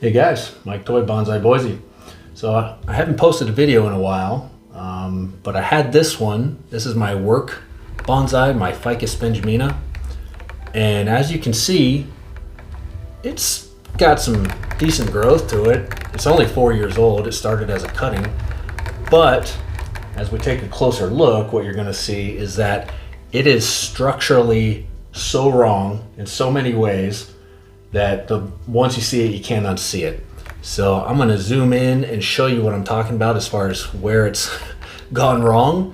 Hey guys, Mike Toy Bonsai Boise. So I haven't posted a video in a while, but I had this one. This is my work bonsai, my Ficus Benjamina. And as you can see, it's got some decent growth to it. It's only 4 years old. It started as a cutting. But as we take a closer look, what you're gonna see is that it is structurally so wrong in so many ways that once you see it, you can't unsee it. So I'm gonna zoom in and show you what I'm talking about as far as where it's gone wrong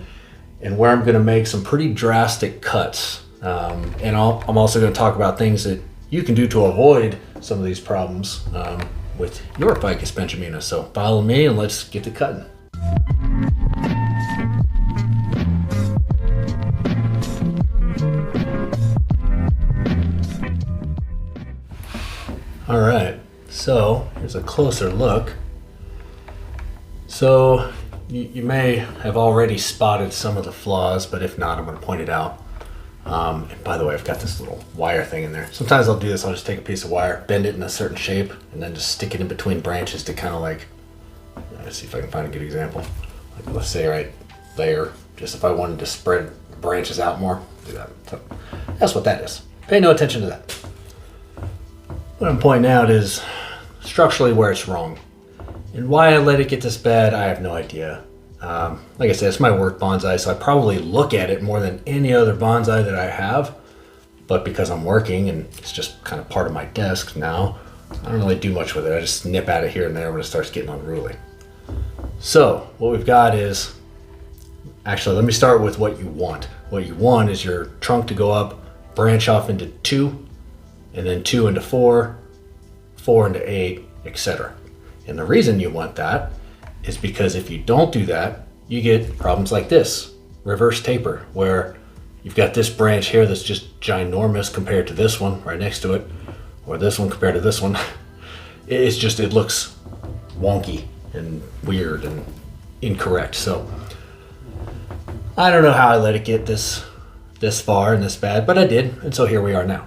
and where I'm gonna make some pretty drastic cuts. And I'm also gonna talk about things that you can do to avoid some of these problems with your Ficus Benjamina. So follow me and let's get to cutting. All right, so here's a closer look. So you may have already spotted some of the flaws, but if not, I'm going to point it out. And by the way, I've got this little wire thing in there. Sometimes I'll do this, I'll just take a piece of wire, bend it in a certain shape, and then just stick it in between branches to kind of like, let's see if I can find a good example. Like let's say right there, just if I wanted to spread the branches out more, do that. So that's what that is. Pay no attention to that. What I'm pointing out is structurally where it's wrong. And why I let it get this bad, I have no idea. Like I said, it's my work bonsai, so I probably look at it more than any other bonsai that I have. But because I'm working and it's just kind of part of my desk now, I don't really do much with it. I just nip at it here and there when it starts getting unruly. So what we've got is, actually let me start with what you want. What you want is your trunk to go up, branch off into 2, and then 2 into 4, 4 into 8, etc. And the reason you want that is because if you don't do that, you get problems like this, reverse taper, where you've got this branch here that's just ginormous compared to this one right next to it, or this one compared to this one. It's just, it looks wonky and weird and incorrect. So I don't know how I let it get this far and this bad, but I did, and so here we are now.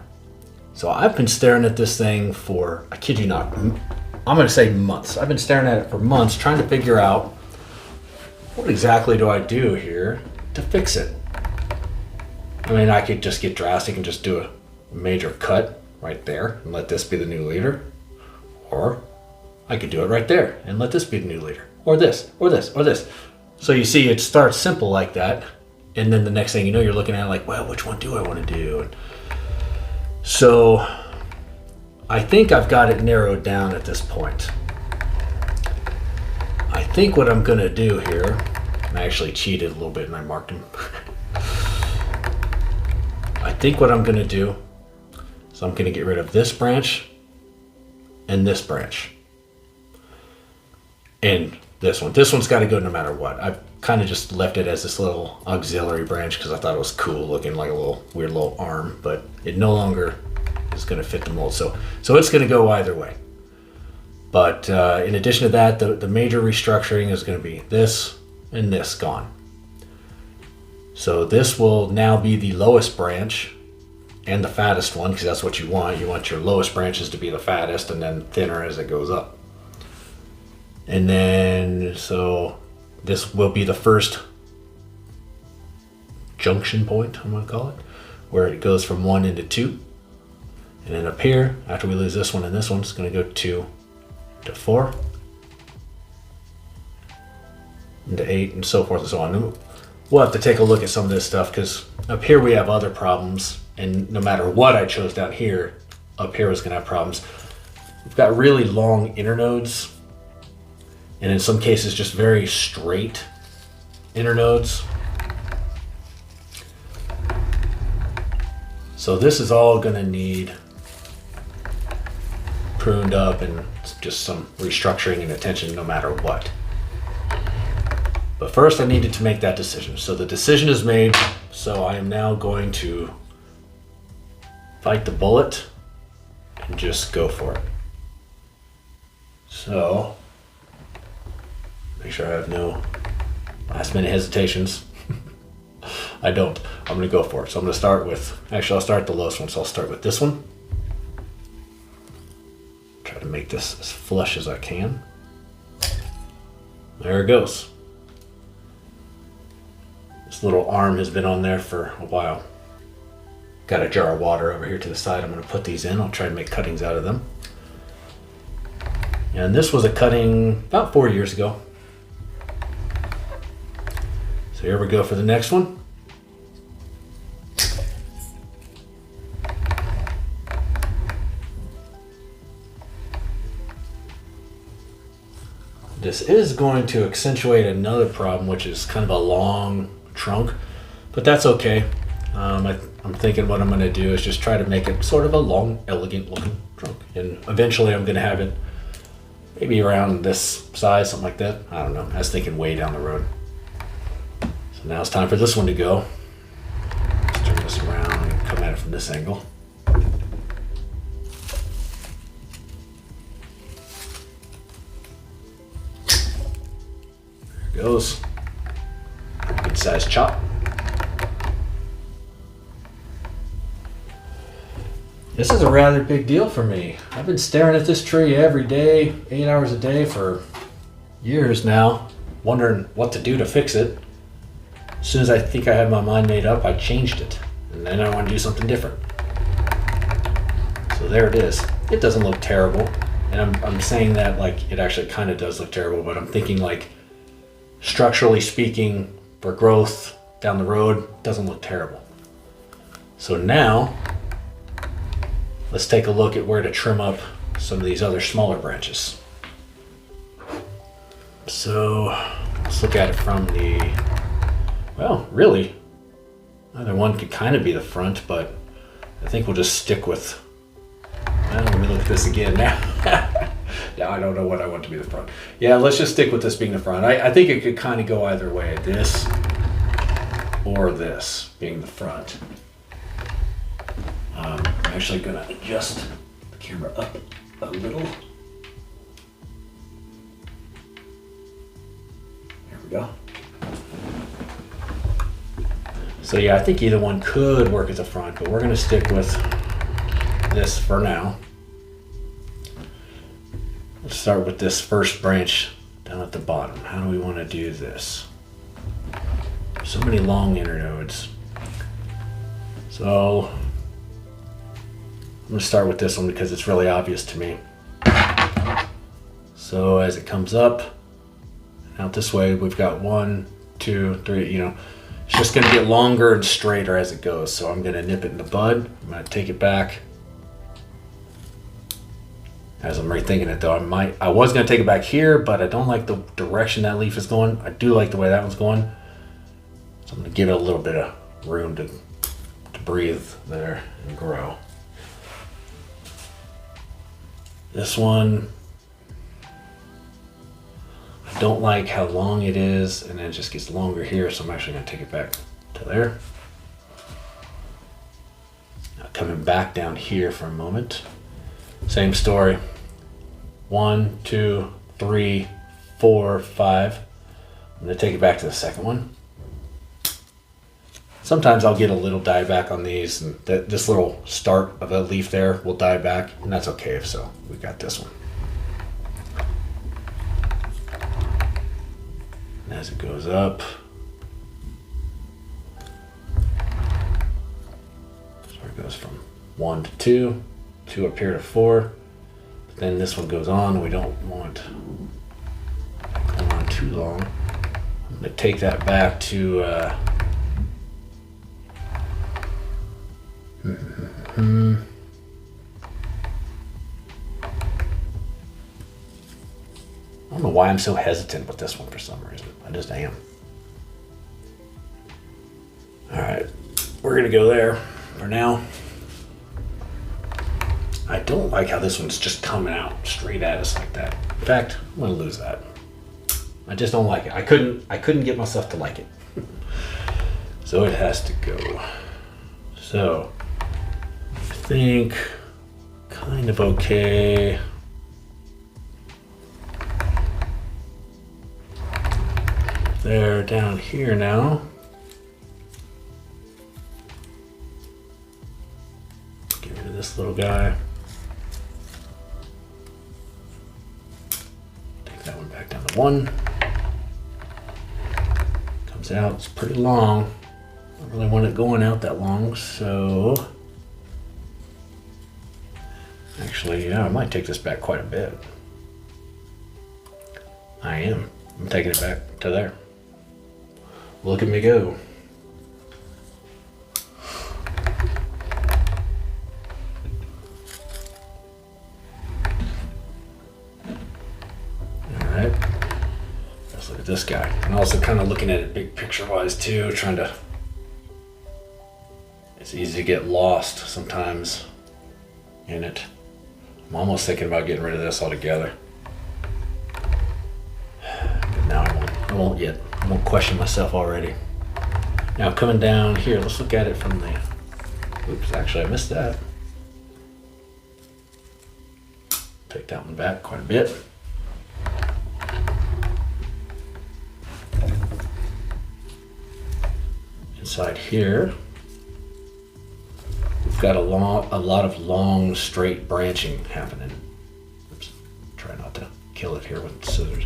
So I've been staring at this thing for, I kid you not, I'm gonna say months. I've been staring at it for months trying to figure out what exactly do I do here to fix it. I mean, I could just get drastic and just do a major cut right there and let this be the new leader. Or I could do it right there and let this be the new leader. Or this, or this, or this. So you see, it starts simple like that. And then the next thing you know, you're looking at it like, well, which one do I want to do? So I think I've got it narrowed down at this point. I think what I'm gonna do here, and I actually cheated a little bit and I marked them. I think what I'm gonna do is I'm gonna get rid of this branch and this branch. And this one. This one's gotta go no matter what. I've kind of just left it as this little auxiliary branch because I thought it was cool looking, like a little weird little arm, but it no longer is going to fit the mold. So it's going to go either way. But in addition to that, the major restructuring is going to be this and this gone. So this will now be the lowest branch and the fattest one, because that's what you want. You want your lowest branches to be the fattest and then thinner as it goes up. And then, so this will be the first junction point, I'm going to call it, where it goes from 1 into 2. And then up here, after we lose this one and this one, it's going to go 2 to 4, into 8, and so forth and so on. We'll have to take a look at some of this stuff because up here we have other problems, and no matter what I chose down here, up here is going to have problems. We've got really long internodes, and in some cases just very straight internodes. So this is all going to need pruned up and just some restructuring and attention no matter what. But first I needed to make that decision. So the decision is made, so I am now going to bite the bullet and just go for it. So make sure I have no last minute hesitations. I don't. I'm going to go for it. So I'm going to start with, actually I'll start the lowest one. So I'll start with this one. Try to make this as flush as I can. There it goes. This little arm has been on there for a while. Got a jar of water over here to the side. I'm going to put these in. I'll try to make cuttings out of them. And this was a cutting about 4 years ago. So here we go for the next one. This is going to accentuate another problem, which is kind of a long trunk, but that's okay. I'm thinking what I'm going to do is just try to make it sort of a long, elegant looking trunk. And eventually I'm going to have it maybe around this size, something like that. I don't know. I was thinking way down the road. So now it's time for this one to go. Let's turn this around and come at it from this angle. There it goes. Good size chop. This is a rather big deal for me. I've been staring at this tree every day, 8 hours a day for years now, wondering what to do to fix it. As soon as I think I had my mind made up, I changed it. And then I want to do something different. So there it is. It doesn't look terrible. And I'm saying that like it actually kind of does look terrible, but I'm thinking like structurally speaking, for growth down the road, it doesn't look terrible. So now, let's take a look at where to trim up some of these other smaller branches. So let's look at it from the, well, really, either one could kind of be the front, but I think we'll just stick with, well, let me look at this again now. Now I don't know what I want to be the front. Yeah, let's just stick with this being the front. I think it could kind of go either way, this or this being the front. I'm actually going to adjust the camera up a little. There we go. So yeah, I think either one could work as a front, but we're going to stick with this for now. Let's start with this first branch down at the bottom. How do we want to do this? So many long internodes. So I'm going to start with this one because it's really obvious to me. So as it comes up, out this way, we've got 1, 2, 3, you know, it's just going to get longer and straighter as it goes. So I'm going to nip it in the bud. I'm going to take it back. As I'm rethinking it though, I was going to take it back here, but I don't like the direction that leaf is going. I do like the way that one's going. So I'm going to give it a little bit of room to breathe there and grow. This one, I don't like how long it is, and then it just gets longer here, so I'm actually going to take it back to there. Now coming back down here for a moment. Same story. 1, 2, 3, 4, 5. I'm going to take it back to the second one. Sometimes I'll get a little die back on these, and this little start of a leaf there will die back, and that's okay if so. We got this one. And as it goes up, so it goes from 1 to 2, 2 up here to 4. But then this one goes on. We don't want it going on too long. I'm going to take that back to I don't know why I'm so hesitant with this one for some reason. I just am. Alright, we're going to go there for now. I don't like how this one's just coming out straight at us like that. In fact, I'm going to lose that. I just don't like it. I couldn't get myself to like it. So it has to go. So I think kind of okay. They're down here now. Get rid of this little guy. one comes out, it's pretty long. I don't really want it going out that long, so actually, yeah, I might take this back quite a bit. I'm taking it back to there. Look at me go. Alright. Let's look at this guy. And also kind of looking at it big picture wise too, trying to... It's easy to get lost sometimes in it. I'm almost thinking about getting rid of this altogether. But now I won't yet. I won't question myself already. Now coming down here, let's look at it from the... Oops, actually I missed that. Take that one back quite a bit. Inside here, we've got a lot of long, straight branching happening. Oops, try not to kill it here with scissors.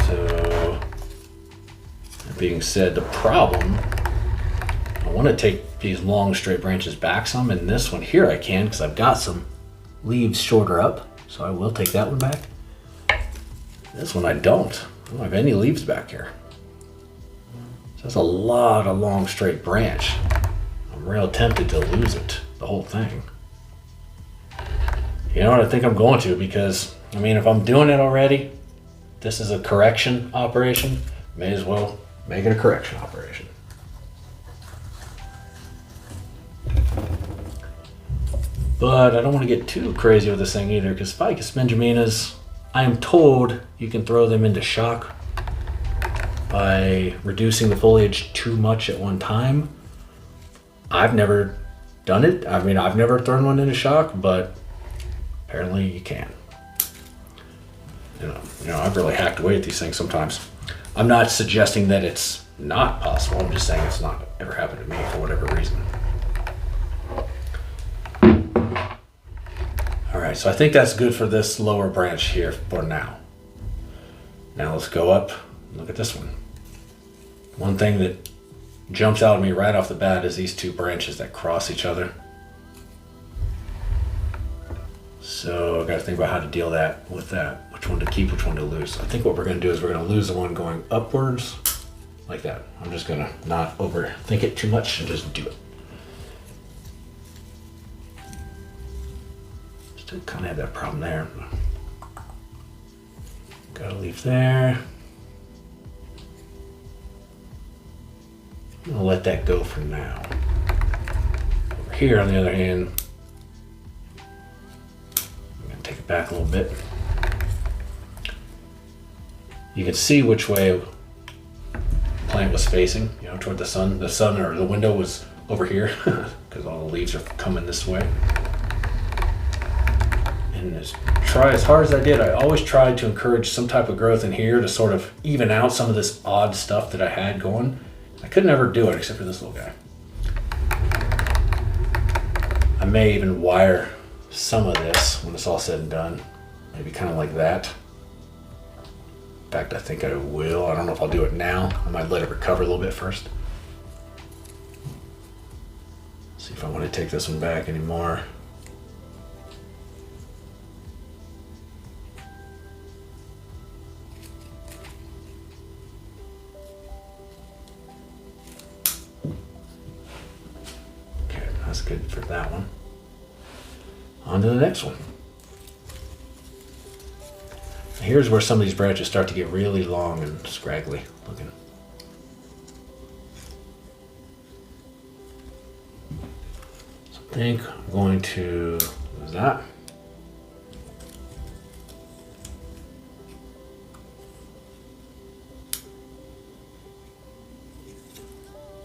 So, that being said, the problem, I want to take these long, straight branches back some, and this one here I can, because I've got some leaves shorter up, so I will take that one back. This one I don't. I don't have any leaves back here. So that's a lot of long straight branch. I'm real tempted to lose it, the whole thing. You know what, I think I'm going to, because I mean, if I'm doing it already, this is a correction operation, may as well make it a correction operation. But I don't want to get too crazy with this thing either, because Ficus Benjaminas, I am told you can throw them into shock by reducing the foliage too much at one time. I've never done it. I mean, I've never thrown one into shock, but apparently you can. You know, I've really hacked away at these things sometimes. I'm not suggesting that it's not possible. I'm just saying it's not ever happened to me for whatever reason. Alright, so I think that's good for this lower branch here for now. Now let's go up and look at this one. One thing that jumps out at me right off the bat is these two branches that cross each other. So I've got to think about how to deal with that. Which one to keep, which one to lose. I think what we're going to do is we're going to lose the one going upwards like that. I'm just going to not overthink it too much and just do it. Still kind of have that problem there. Got a leaf there. I'm gonna let that go for now. Over here, on the other hand, I'm gonna take it back a little bit. You can see which way the plant was facing, you know, toward the sun. The sun or the window was over here because all the leaves are coming this way. And try as hard as I did, I always tried to encourage some type of growth in here to sort of even out some of this odd stuff that I had going. I could never do it except for this little guy. I may even wire some of this when it's all said and done. Maybe kind of like that. In fact, I think I will. I don't know if I'll do it now. I might let it recover a little bit first. See if I want to take this one back anymore. That's good for that one. On to the next one. Here's where some of these branches start to get really long and scraggly looking. So I think I'm going to lose that.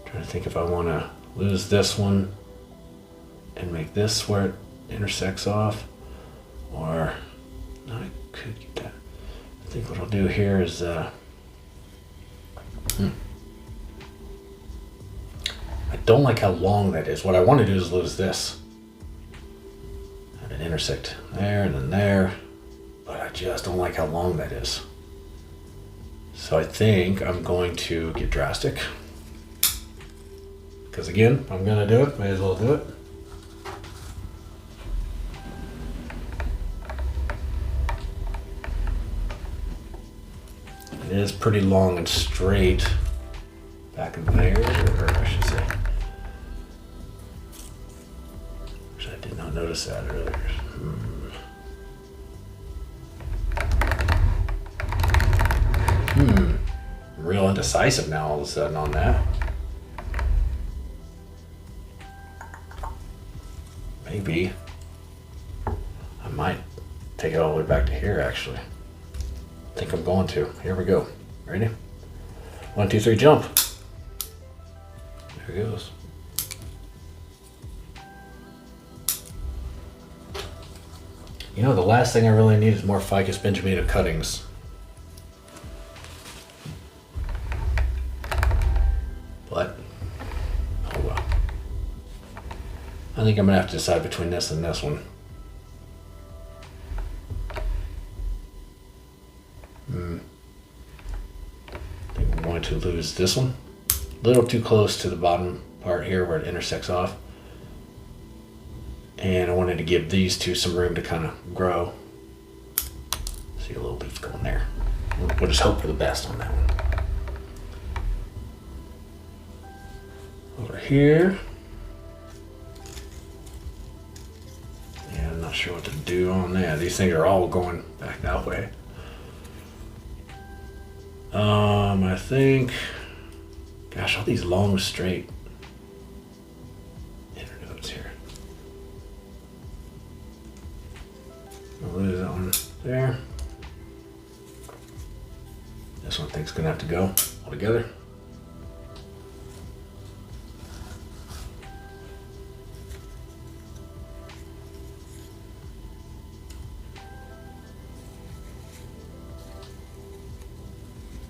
Trying to think if I want to lose this one and make this where it intersects off, or no, I could get that. I think what I'll do here is I don't like how long that is. What I want to do is lose this, have it intersect there and then there, but I just don't like how long that is. So I think I'm going to get drastic. Because again, I'm gonna do it, may as well do it. It is pretty long and straight back in there, or I should say. Actually, I did not notice that earlier. I'm real indecisive now all of a sudden on that. Maybe I might take it all the way back to here actually. I think I'm going to. Here we go. Ready? 1, 2, 3, jump. There it goes. You know, the last thing I really need is more Ficus Benjamina cuttings. But, oh well. I think I'm gonna have to decide between this and this one. I think I'm going to lose this one. A little too close to the bottom part here where it intersects off. And I wanted to give these two some room to kind of grow. See a little leaf going there. We'll just hope for the best on that one. Over here. Yeah, I'm not sure what to do on that. These things are all going back that way. I think, gosh, all these long straight internodes here. I'll lose that one there. This one I think is gonna have to go all together.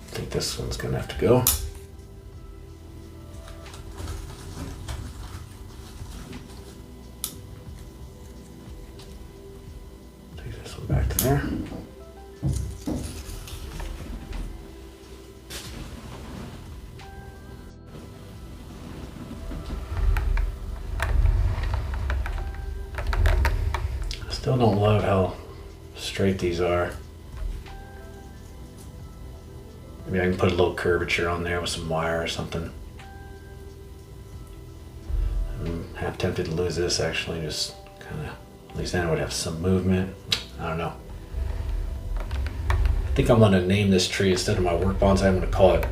I think this one's gonna have to go. Take this one back to there. I still don't love how straight these are. Maybe I can put a little curvature on there with some wire or something. I'm half tempted to lose this actually, just kind of, at least then I would have some movement. I don't know. I think I'm gonna name this tree instead of my work bonsai, I'm gonna call it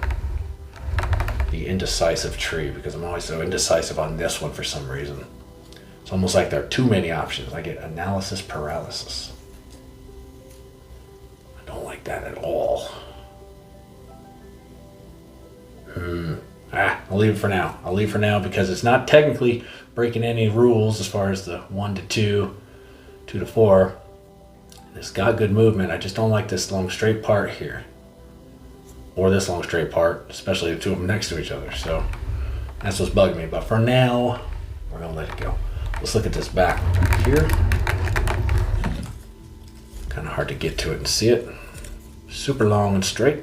the indecisive tree because I'm always so indecisive on this one for some reason. It's almost like there are too many options. I get analysis paralysis. I don't like that at all. I'll leave it for now. I'll leave it for now because it's not technically breaking any rules as far as the 1 to 2, 2 to 4. It's got good movement. I just don't like this long straight part here. Or this long straight part, especially the two of them next to each other. So that's what's bugging me. But for now, we're gonna let it go. Let's look at this back here. Kind of hard to get to it and see it. Super long and straight.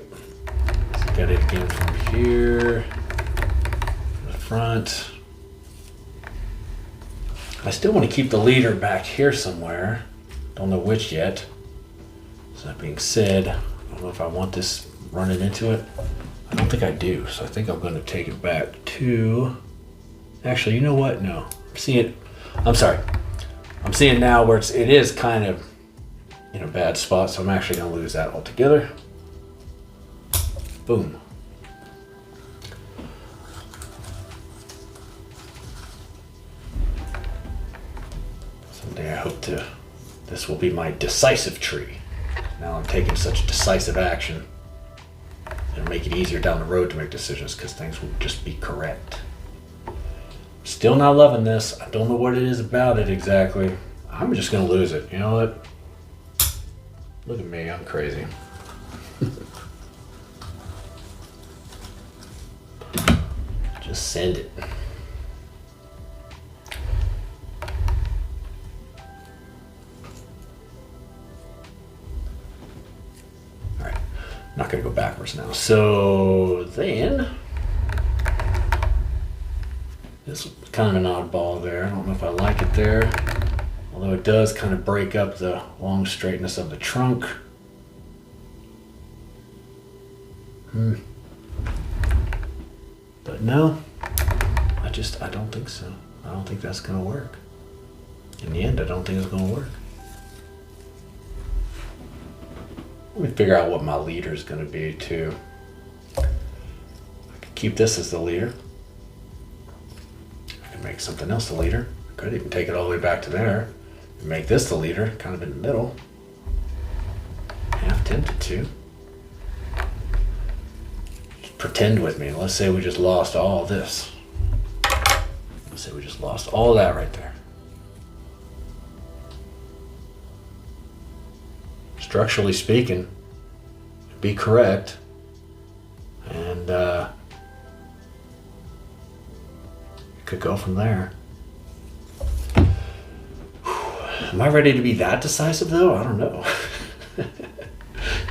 Let's look at it again from here. The front. I still want to keep the leader back here somewhere. Don't know which yet. So that being said, I don't know if I want this running into it. I don't think I do. So I think I'm going to take it back to, actually, you know what? No, I'm seeing, I'm sorry. I'm seeing now where it is kind of in a bad spot. So I'm actually going to lose that altogether. Boom. Someday I hope to, this will be my decisive tree. Now I'm taking such decisive action. It'll make it easier down the road to make decisions because things will just be correct. Still not loving this. I don't know what it is about it exactly. I'm just gonna lose it. You know what? Look at me, I'm crazy. Just send it. not going to go backwards now. So then, this is kind of an oddball there. I don't know if I like it there. Although it does kind of break up the long straightness of the trunk. But no, I don't think so. I don't think that's going to work. In the end, I don't think it's going to work. Let me figure out what my leader is going to be too. I could keep this as the leader. I can make something else the leader. I could even take it all the way back to there and make this the leader, kind of in the middle. Half tempted to. Just pretend with me. Let's say we just lost all this. Let's say we just lost all that right there. Structurally speaking, be correct, and you could go from there. Am I ready to be that decisive though? I don't know.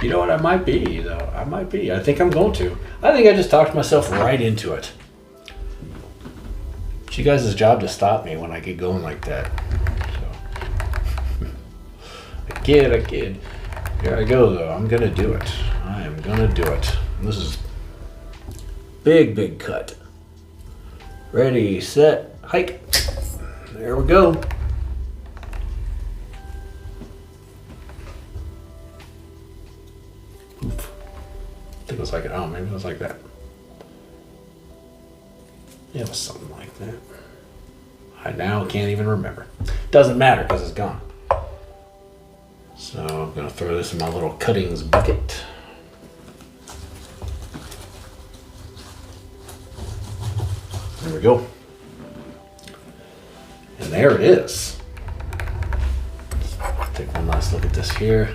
You know what, I might be though. I might be. I think I'm going to. I think I just talked myself right into it. It's you guys' job to stop me when I get going like that. So. I kid. Here I go though. I'm gonna do it. I am gonna do it. This is big cut. Ready, set, hike. There we go. Oof. I think it was like, oh, maybe it was like that. Yeah, it was something like that. I now can't even remember. Doesn't matter because it's gone. So I'm going to throw this in my little cuttings bucket. There we go. And there it is. Let's take one last look at this here.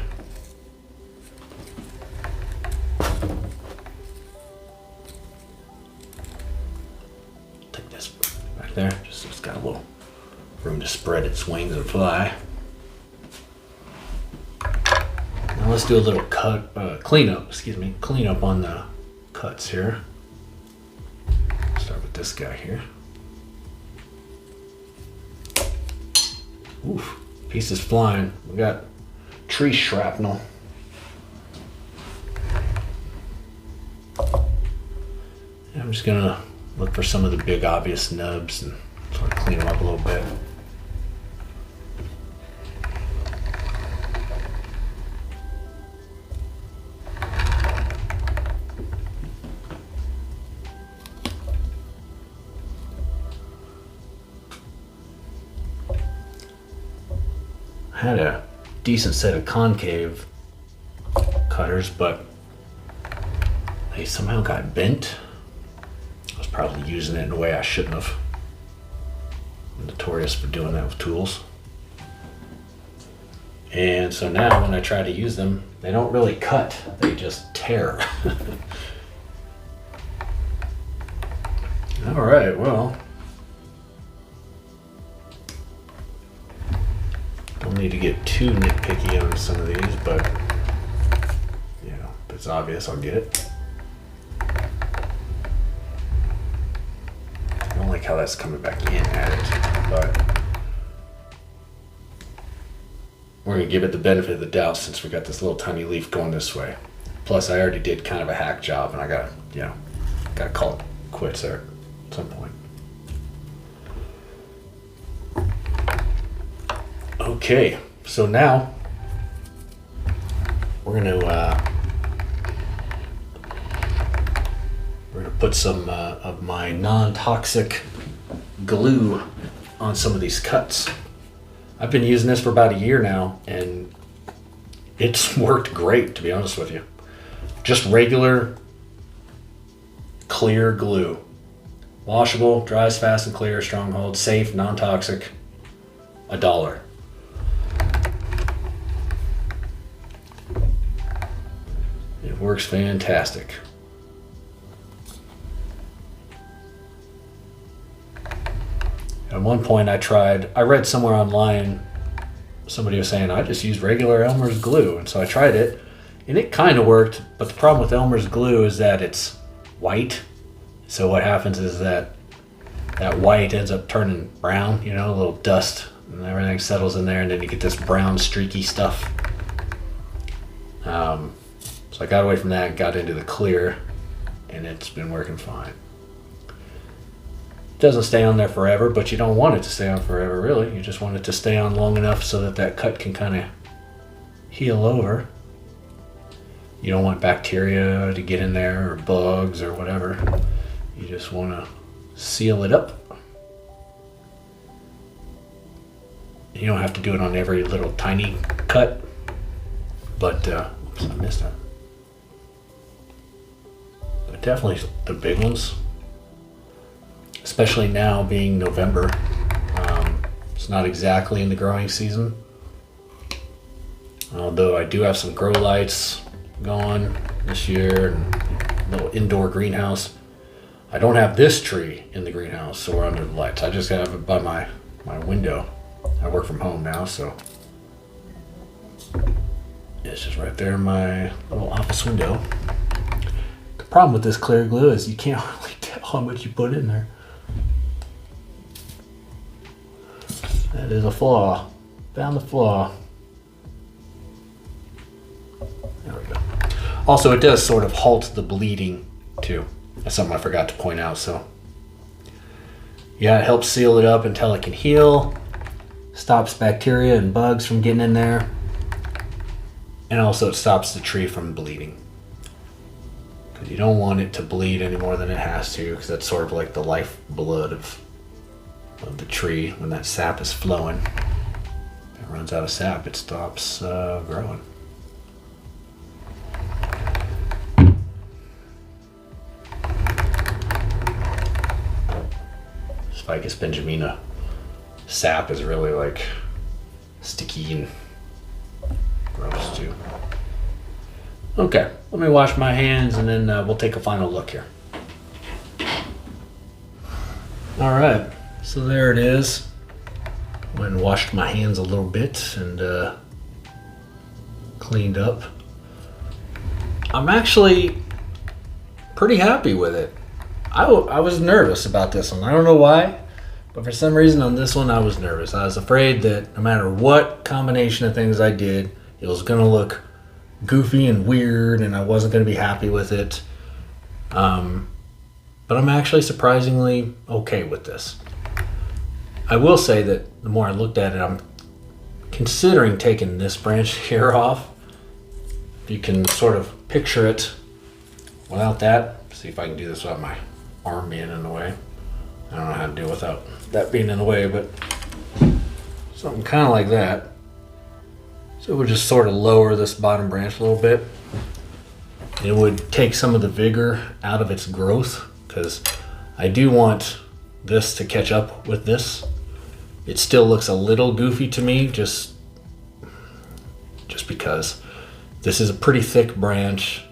Take this back there, just so it's got a little room to spread its wings and fly. Now let's do a little cleanup on the cuts here. Start with this guy here. Oof, pieces flying. We got tree shrapnel. And I'm just gonna look for some of the big obvious nubs and sort of clean them up a little bit. I had a decent set of concave cutters, but they somehow got bent. I was probably using it in a way I shouldn't have. I'm notorious for doing that with tools. And so now when I try to use them, they don't really cut, they just tear. All right, well. Don't need to get too nitpicky on some of these, but you know, if it's obvious, I'll get it. I don't like how that's coming back in at it, but we're gonna give it the benefit of the doubt since we got this little tiny leaf going this way. Plus, I already did kind of a hack job, and I gotta call it quits there at some point. Okay, so now we're gonna put some of my non-toxic glue on some of these cuts. I've been using this for about a year now, and it's worked great, to be honest with you. Just regular clear glue, washable, dries fast and clear, stronghold, safe, non-toxic. $1. It works fantastic. At one point I read somewhere online, somebody was saying, I just use regular Elmer's glue. And so I tried it. And it kind of worked, but the problem with Elmer's glue is that it's white. So what happens is that white ends up turning brown, you know, a little dust, and everything settles in there, and then you get this brown streaky stuff. So I got away from that and got into the clear, and it's been working fine. It doesn't stay on there forever, but you don't want it to stay on forever, really. You just want it to stay on long enough so that that cut can kind of heal over. You don't want bacteria to get in there or bugs or whatever. You just want to seal it up. You don't have to do it on every little tiny cut, but oops, I missed that. But definitely the big ones, especially now being November. It's not exactly in the growing season, although I do have some grow lights going this year and a little indoor greenhouse. I don't have this tree in the greenhouse or under the lights. I just have it by my window. I work from home now, so it's just right there in my little office window. The problem with this clear glue is you can't really tell how much you put in there. That is a flaw. Found the flaw. There we go. Also, it does sort of halt the bleeding too. That's something I forgot to point out. So yeah, it helps seal it up until it can heal, stops bacteria and bugs from getting in there, and also it stops the tree from bleeding, because you don't want it to bleed any more than it has to, because that's sort of like the lifeblood of the tree. When that sap is flowing, if it runs out of sap, it stops growing. Ficus Benjamina sap is really like sticky and gross too. Okay, let me wash my hands and then we'll take a final look here. All right, so there it is. Went and washed my hands a little bit and cleaned up. I'm actually pretty happy with it. I was nervous about this one. I don't know why, but for some reason on this one I was nervous. I was afraid that no matter what combination of things I did, it was going to look goofy and weird and I wasn't going to be happy with it. But I'm actually surprisingly okay with this. I will say that the more I looked at it, I'm considering taking this branch here off. If you can sort of picture it without that. See if I can do this without my arm being in the way. I don't know how to do it without that being in the way, but something kind of like that. So we'll just sort of lower this bottom branch a little bit. It would take some of the vigor out of its growth, because I do want this to catch up with this. It still looks a little goofy to me, just because this is a pretty thick branch.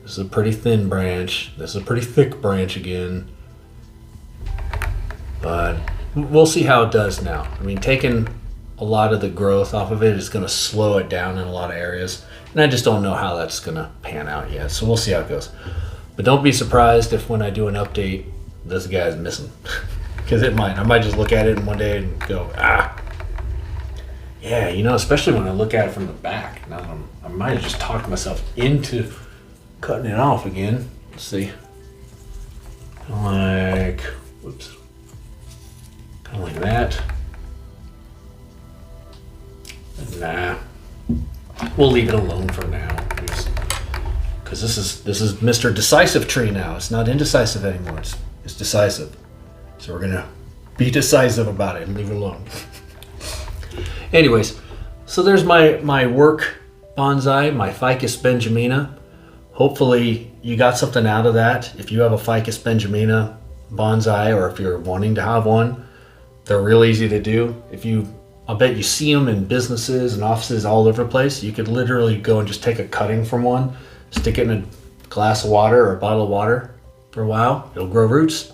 This is a pretty thin branch. This is a pretty thick branch again. But we'll see how it does now. I mean, taking a lot of the growth off of it is going to slow it down in a lot of areas. And I just don't know how that's going to pan out yet. So we'll see how it goes. But don't be surprised if when I do an update, this guy's missing. Because it might. I might just look at it one day and go, yeah, you know, especially when I look at it from the back. Now I might have just talked myself into cutting it off again. Let's see. Like, whoops. Kind of like that. Nah. We'll leave it alone for now. Because this is Mr. Decisive Tree now. It's not indecisive anymore. It's decisive. So we're gonna be decisive about it and leave it alone. Anyways, so there's my work bonsai, my Ficus Benjamina. Hopefully you got something out of that. If you have a Ficus Benjamina bonsai, or if you're wanting to have one, they're real easy to do. I'll bet you see them in businesses and offices all over the place. You could literally go and just take a cutting from one, stick it in a glass of water or a bottle of water for a while. It'll grow roots.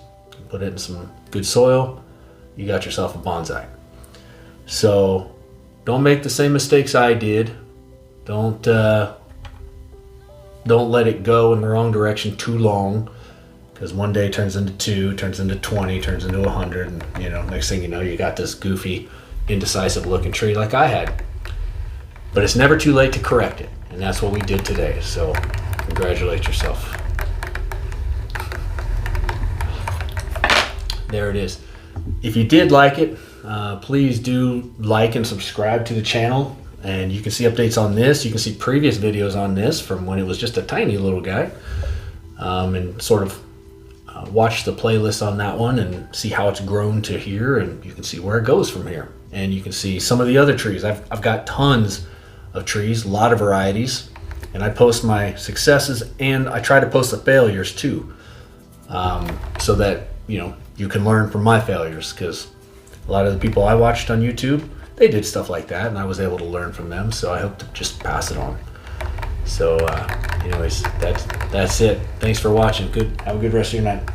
Put it in some good soil. You got yourself a bonsai. So don't make the same mistakes I did. Don't don't let it go in the wrong direction too long, because one day turns into 2, turns into 20, turns into 100, and you know, next thing you know, you got this goofy, indecisive looking tree like I had. But it's never too late to correct it, and that's what we did today. So congratulate yourself. There it is. If you did like it, please do like and subscribe to the channel, and you can see updates on this. You can see previous videos on this from when it was just a tiny little guy, and sort of watch the playlist on that one and see how it's grown to here, and you can see where it goes from here. And you can see some of the other trees. I've got tons of trees, a lot of varieties, and I post my successes and I try to post the failures too, so that you know, you can learn from my failures, because a lot of the people I watched on YouTube, they did stuff like that and I was able to learn from them, so I hope to just pass it on. So anyways, that's it. Thanks for watching. Have a good rest of your night.